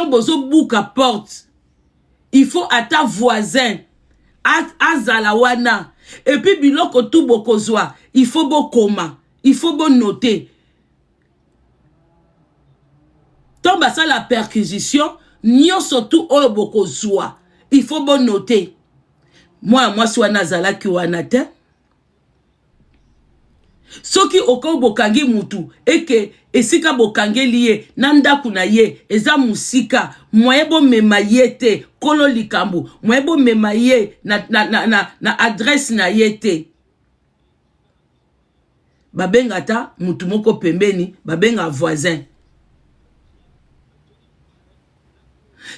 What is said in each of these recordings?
tant bozo bouka porte il faut à ta voisin azala wana et puis biloko tout bokozwa il faut bokoma il faut bon noter tant basa la perquisition nyo surtout oyo bokozwa il faut bon noter moi si wana azalaki wana te soki oko bokangi mutu eke esika bokangeli ye na ndaku na ye eza musika moye bo mema ye te kolo likambo moye bo mema ye na adresse na ye te babenga ta mutu moko pembeni babenga voisin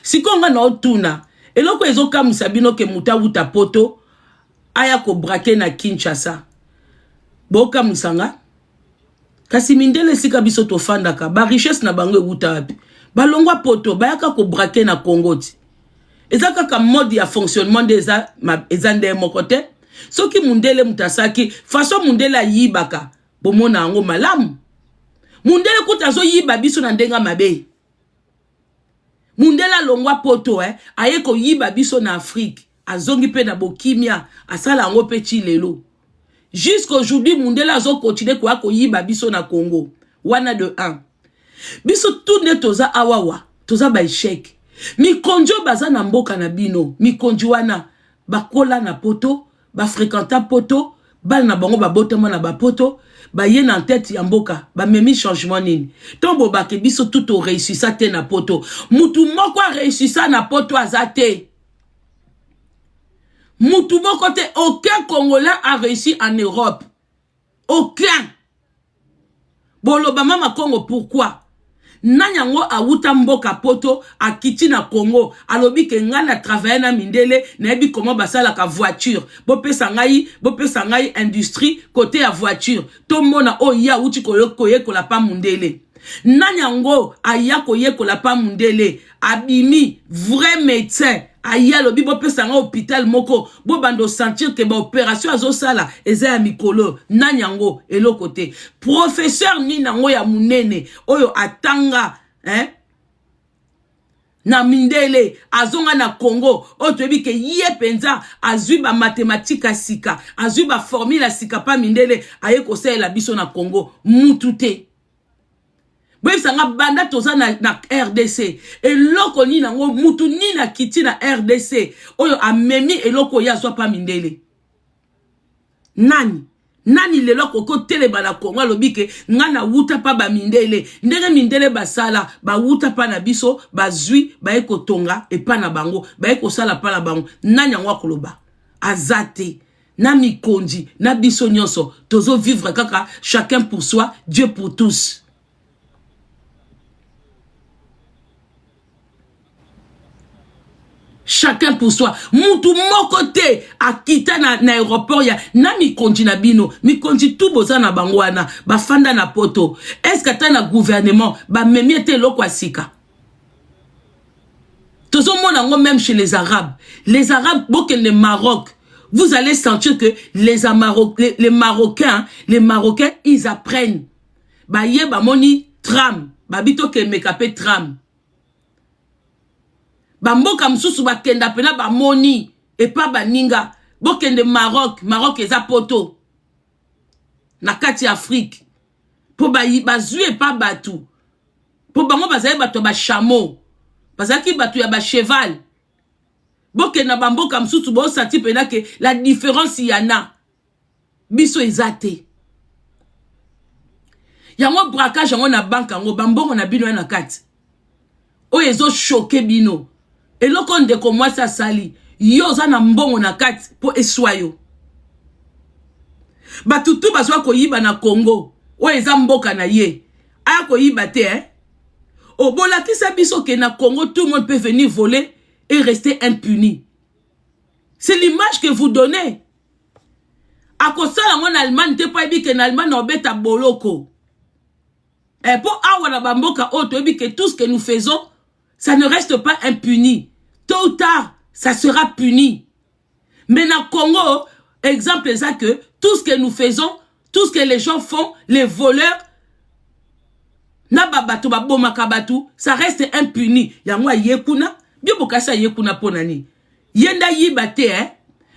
sikonga na otuna eloko ezokamwisa bino ke muta uta poto aya ko brake na Kinshasa boka musanga kasi mindele sika biso tofandaka ba richesse na bango euta wapi balongwa poto bayaka ko brake na Congo ti ezaka ka mode ya fonctionnement des ezande mokote soki mundele mutasaki façon mundele yibaka bomona ngo malamu mundele kutazo yiba biso na ndenga mabe mundela longwa poto aye ko yiba biso na Afrique azongi pe na bokimia asala ngo pe chilelo jusqu'aujourd'hui mundela zo continuer ko yiba biso na Congo wana de 1 biso tout ne toza awawa toza ba échec mikonjo baza na mboka na bino mikonjo wana bakola na poto ba fréquenta poto bal na bango ba botama na ba poto ba ye na tête ya mboka ba memi changement nini tombo ba ke biso tout au réussi ça te na poto mutu moko réussi ça na poto azate mutu moko te aucun Congolais a réussi en Europe aucun boloba mama Congo pourquoi nanyango awuta mboka poto akiti na Congo alobi ke ngana travailler na mindele na ebi comment basala ka voiture bopesa ngai industrie côté ya voiture to mona o ya uti koye kola pa mundele nanyango aya koye kola pa mundele abimi vrai médecin aya lobi bopesa nga hôpital moko bo bando sentir que ba opération azosala eza ya mikolo nanyango eloko te professeur ni nango ya munene oyo atanga na mindele azonga na Congo o tobi ke ye penza azui ba mathématique sika azui ba formule sika pa mindele aye ko sela biso na Congo mutute Bref, ça nga banda toza na RDC. Eloko ni nango mutu ni na kiti na RDC. Oyo amemi eloko ya zwa pa mindele. Nani leloko ko teleba na Congo lobike ngana wuta pa ba mindele. Ndenge mindele basala ba wuta pa na biso ba zui ba eko tonga e pa na bango ba eko sala pa na bango. Nani yango akoloba azate na mikonji na biso nyonso tozo vivre kaka chacun pour soi, Dieu pour tous. Chacun pour soi. Moutou mokote akita na aéroport ya na mikonji na bino. Mikonji tout boza na bangwana. Ba fanda na poto. Est-ce que ta na gouvernement ba memiete loko asika? Tozo monango même chez les Arabes. Les Arabes, boken le Maroc. Vous allez sentir que les Marocains, ils apprennent. Ba ye ba moni tram. Ba bito ke mekape tram. Bamboka msusu bakenda pena ba moni et pas baninga bokende Maroc eza poto na kati Afrique po bazui et pas batu po bango bazali bato ba chameau bazaki batu ya ba cheval bokenda bamboka msusu bo sati pena ke la différence yana biso ezate yango braquage yango na banque yango bambongo na bino na kati o ezo choquer bino. Et loko ndeko mwasa sali yo za na mbongo na kati po eswayo batutu bazwa ko yiba na Congo o eza mboka na ye aya ko yiba te obola kisa biso ke na Congo tout le monde peut venir voler et rester impuni. C'est l'image que vous donnez. A kosala en Allemagne te pa bi ke na Allemagne obeta boloko et po awa na bamboka o to bi ke tout ce que nous faisons ça ne reste pas impuni. Tôt ou tard, ça sera puni. Mais dans le Congo, exemple est ça que tout ce que nous faisons, tout ce que les gens font, les voleurs, Na babato baboma kabatu, ça reste impuni. Yango yekuna, bio bokasa yekuna ponani. Yenda yiba te, hein.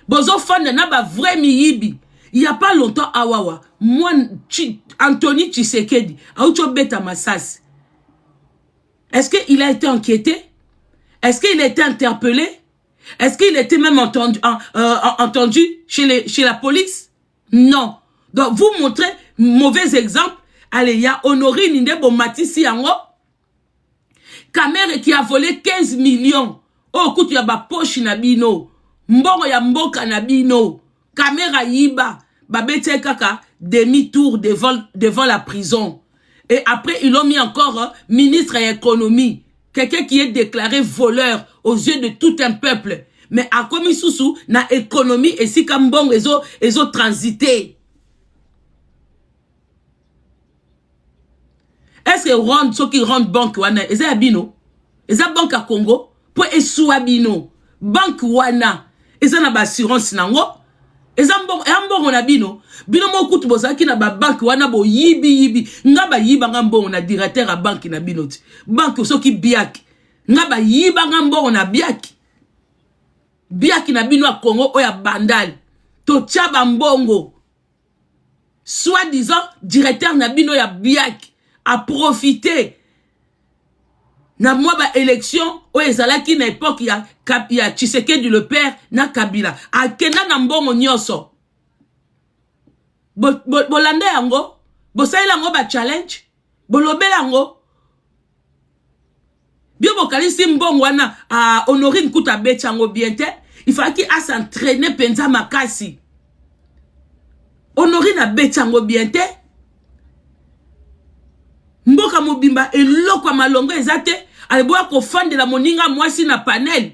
Bozo fande na ba vrai miyibi. Il y a pas longtemps awawa, moi Anthony Tshisekedi, auto beta Massas. Est-ce qu'il a été enquêté? Est-ce qu'il a été interpellé? Est-ce qu'il était même entendu chez la police? Non. Donc vous montrez mauvais exemple. Allez, il y a Honorine Ndebo Matisi Yango. Kamere qui a volé 15 millions. Oh, écoute, il y a ba poche nabino. Mbongo ya mboka nabino. Kamera yiba. Babete kaka. Demi-tour devant la prison. Et après, ils l'ont mis encore ministre de l'économie. Quelqu'un qui est déclaré voleur aux yeux de tout un peuple. Mais à comme sous na économie et si comme bon ils ont transité. Est-ce que rendent ceux qui rendent banque wana? Est-ce que bino? Est-ce que banque à Congo? Pour essoua bino. Banque wana. Est-ce que na ba assurance nango? Est-ce que bon na bino? Bino mo kutu bozaki na ba banque wana bo yibi. Nga ba yiba ngambon na directeur à banque na bino ti. Banque ceux qui biak. Nga ba yiba ngambon na biak. Biaki na bino a Congo oya bandal. To tchaba mbongo. Soi-disant directeur na bino ya biak. A profiter na moi ba élection o ezalaki na époque ya Tshisekedi le père na Kabila akenda na mbongo nyoso bolande yango bosaila yango ba challenge bolobela yango bio bokalisi mbongo wana a Honorine Kuta bechango bien te il faut qu'il a s'entraîner penza makasi Honorine a bechango bien te mboka mobimba eloko malongo ezate aleboya ko fande la moninga mwasi na panel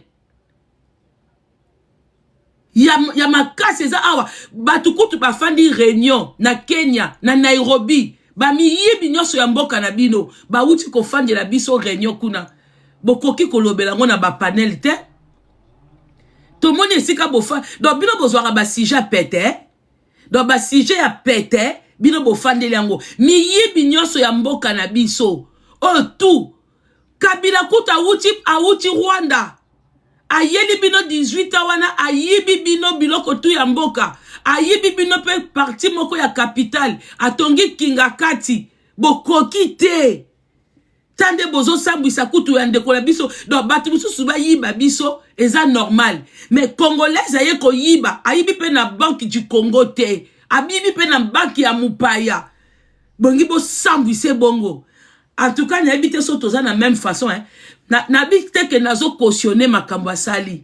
ya makasi eza awa batukutu ba fandi réunion na Kenya na Nairobi ba miyibi nyoso ya mboka na bino ba uti ko fande la biso réunion kuna bokoki kolobela ngo na ba panel te to moni esika bofa donc bino bozwaka ba sujet pété donc ba sujet ya pété bino bofandeli yango miyibi nyonso ya mboka na biso o tout Kabila Kuta awuti Rwanda ayeli bino 18 wana ayibi bino biloko tu ya mboka ayibi bino pe parti moko ya capital atongi kingakati bokoki te tande bozo sambwisa kutu ya ndeko la biso donc batu mususu ba yiba biso eza normal mais congolais aye ko yiba ayibi pe na banque du Congo te abibi pe na banque ya mupaya bongi bo sambwise bongo en tout cas na bité so toza na même façon hein na bité que nazo cautionner makambo asali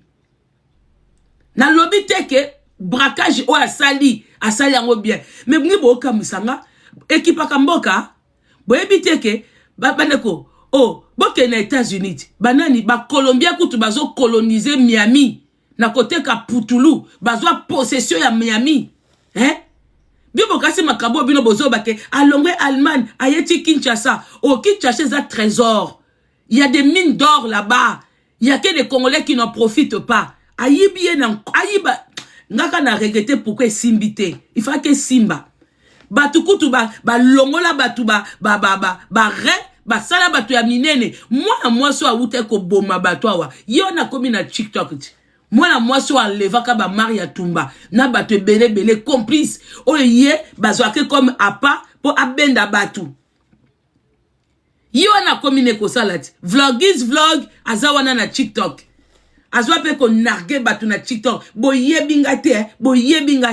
na lobi te que braquage o asali yango bien mais bongi bo kamusanga équipe kamboka bo ebité que baneko oh boke na États-Unis banani ba Colombia kutu bazo coloniser Miami na côté ka Putulu bazo possession ya Miami hein Bibo kasi makabo bino bozo bake alongwe Allemagne ayeti Kinshasa au Kinshasa za trésor il y a des mines d'or là-bas il y a que des Congolais qui n'en profitent pas ayibi na ayiba ngaka na regretter pourquoi simbité il faut que simba batukutu ba longola batu ba re ba sala batu ya minene moi so awute ko boma batu awa yo na komi na TikTok moi so alevaka ba Maria Tumba na batu belé complice oye bazwake comme apa po abenda batu yo na komi ne ko salati vlog azawana na TikTok azwa pe ko narge batu na TikTok boyebinga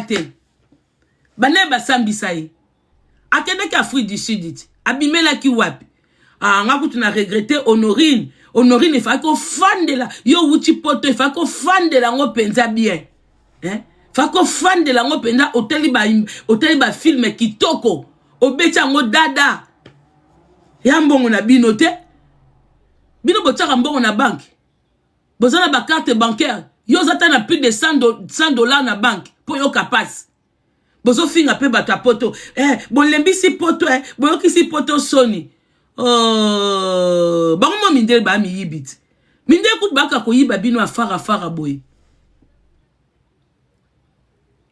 te bana basambisa ye akende ka Afrique du Sud abimela ki wapi ngakutu na regretter Honorine il faut qu'on fande la yo wuti poto il faut qu'on fande la ngo penza bien hein faut qu'on fande la ngo penza hôtel ba film kitoko obecha ngo dada ya mbongo na bino te bino botaka mbongo na banque bozana ba carte bancaire yo zata na plus de $100 na banque pour yo capable bozo finga pe bata poto bolembisi poto boyokisi poto soni bango mindele ba mi yibit mindele kut baka ko yiba bino afara boy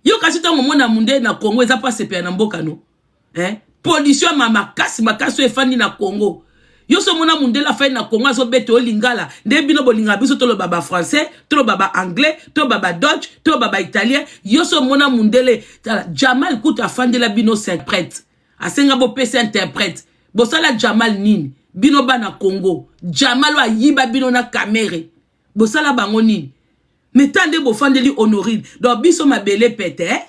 yo kasi tango mona munde na Congo eza pas sepe na mboka no pollution makasi efandi na Congo. Yo so mona mundela fa na Congo zo beto lingala nde bino bolinga biso to lo baba français to lo baba anglais to baba dutch to baba italien yo so mona mundele Jamal kuta fandela bino interprète asenga bo pesa interprète bo sala Jamal nini bino bana Congo Jamal wa yiba bino na camere bo sala bango nini metande bo fandeli Honorine do biso mabele pete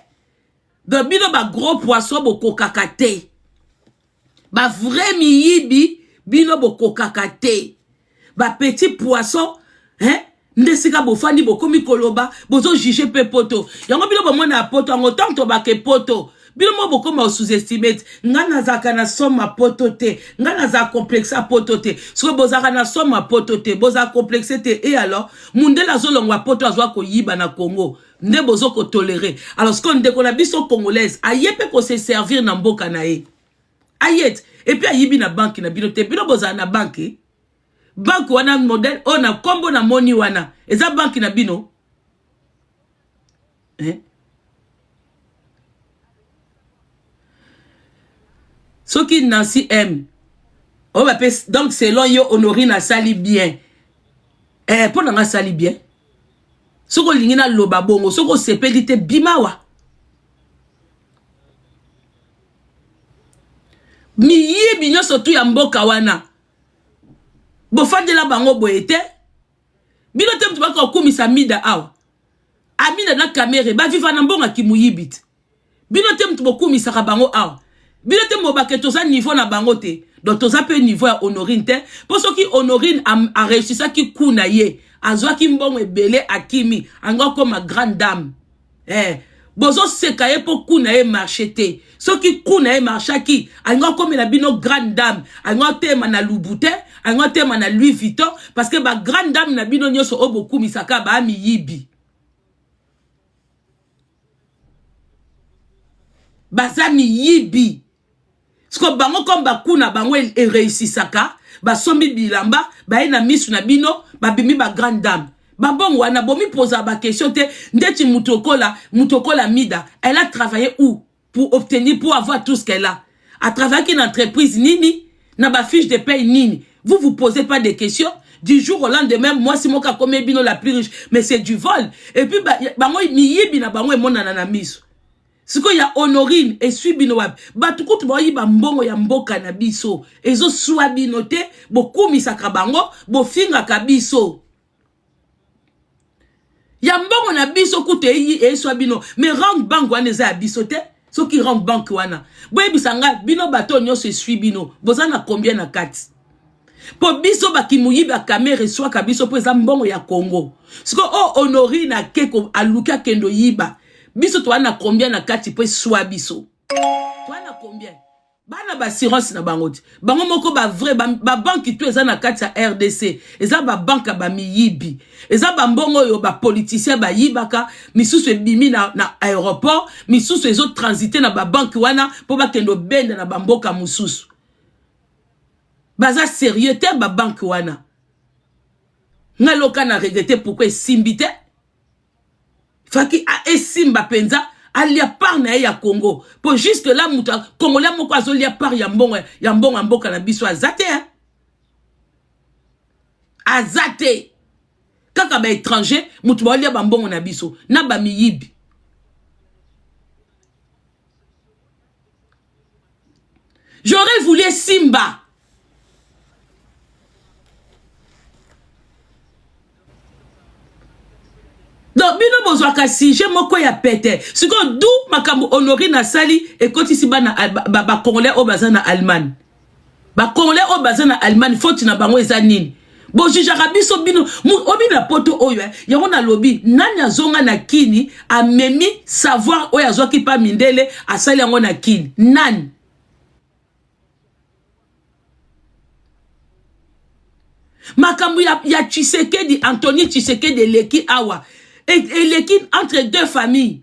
do bino ba gros poisson bo kokakate ba vrai miyibi bino boko kakate ba petit poisson ndesika bofandi bokomi koloba bozo juger pe poto yango bino bomona poto yango tanto ba ke poto bino mo bokoma sous-estimate ngana zaka na soma poto te ngana za complexe poto te so bozaka na soma poto te boza complexe te et alors mundela zolongwa poto azwa ko yiba na Congo nde bozo ko tolérer alors ce qu'on ndeko na biso congolaise ayepe ko se servir na mboka na ye ayet et puis ayibi na banque na bino te bino boza na banque banque wana modèle on a combo na moni wana eza banque na bino soki Nancy M on va donc selon yo Honorine a sali bien pour na sali bien soko lingina loba bongo soko sepeli te bimawa miyibi nyonso tu ya mboka wana bofandela bango boete bino te mtu baka okumisa mida awa amida na kamere ba viva na mbonga kimuyibit bino te mtu bokumisa ka bango awa bino te mbobake toza niveau na bango te donc toza pe niveau ya Honorine te pour ce qui Honorine a réussi ça qui kuna ye azwa ki mbongo ebele akimi anga comme grande dame bozo sekaye po kuna ye marché te soki kuna ye marché ki anga comme la bino grande dame anga tema na Louboutin anga tema na Louis Vuitton parce que ba grande dame na bino nyoso oboku misaka ba mi yibi bazami yibi sko bango comme ba kuna bango e réussissaka ba sombi bilamba ba ina misu na bino ba bimi ba grande dame babongo wana bomi posa ba question te ndeti mutokola mida elle a travaillé où pour obtenir pour avoir tout ce qu'elle a travaillé une entreprise nini na ba fiche de paye nini vous posez pas de questions du jour au lendemain moi si moka comme bino la plus riche mais c'est du vol et puis bango miyibi na bango e monana na miso siko ya Honorine et suis bino wab batukutu ba yiba mbongo ya mboka na biso ezo swa bino te bokumisa ka bango bofinga ka biso ya mbongo na biso kute yi eswa bino mais rang bank wana za biso te so ki rang bank wana boye bisanga bino bato nyonso esui bino bozana combien na kati po biso bakimuyi ba kamera swa ka biso po za mbongo ya Congo siko Honorine na keko aluka kendo yiba biso to wana combien na kati po swa biso to wana combien bana ba assurance na bangoti bango moko ba vrai ba banque tu eza na kati ya RDC eza ba banque ba miyibi eza ba mbongo yo ba politicien ba yibaka misusu ebimi na aéroport misusu ezo transiter na ba banque wana po ba kendo benda na ba mboka mususu baza sérieux te ba banque wana ngaloka na regretter pourquoi simbite faki a esimba penza alia par na ya Congo pour jusque là muta congolais moko azolia par ya mbongo mboka na biso azate azate kaka ba étranger mutu ba lia ba mbongo na biso na ba miyibi j'aurais voulu simba donc bino bozwaka sujet moko ya pete siko du makambo Honorine na sali et kotisi bana ba congolais o bazana Allemagne ba congolais o bazana Allemagne faute na bango eza nini bo jujaka biso bino obina poto oyo yango na lobi nani azonga na kini amemi savoir oyo azwaki pa mindele asali yango na kini nani makambo ya Tshisekedi Anthony Tshisekedi leki awa et leki entre deux familles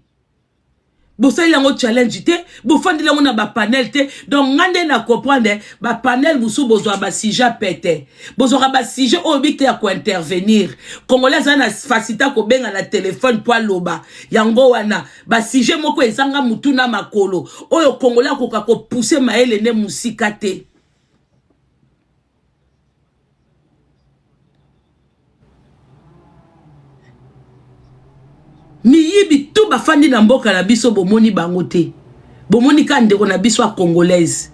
Bosa il a challenge te, bofandi la ba panel te, donc ngande na comprendre ba panel busu bozo ba sija pete. Bozo ba sija obite ya ko intervenir. Congolais ana facilita ko benga na téléphone po loba. Yango wana ba sija moko ezanga mutuna makolo. Oyo Congolais ko pousser maele ne musika te. Miyibi tout bafandi na mboka na biso bomoni bango te. Bomoni ka ndeko na biso a congolaise.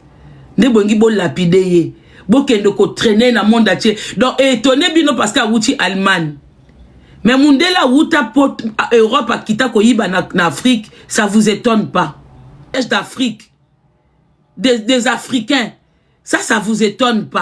Ne bongi bo lapide ye. Bo kende ko traîner na monde entier. Donc étonné bino parce que wuti Allemagne. Mais mundela wuta pot Europe akita ko yiba na Afrique, ça vous étonne pas. D'Afrique. Des Africains. Ça vous étonne pas.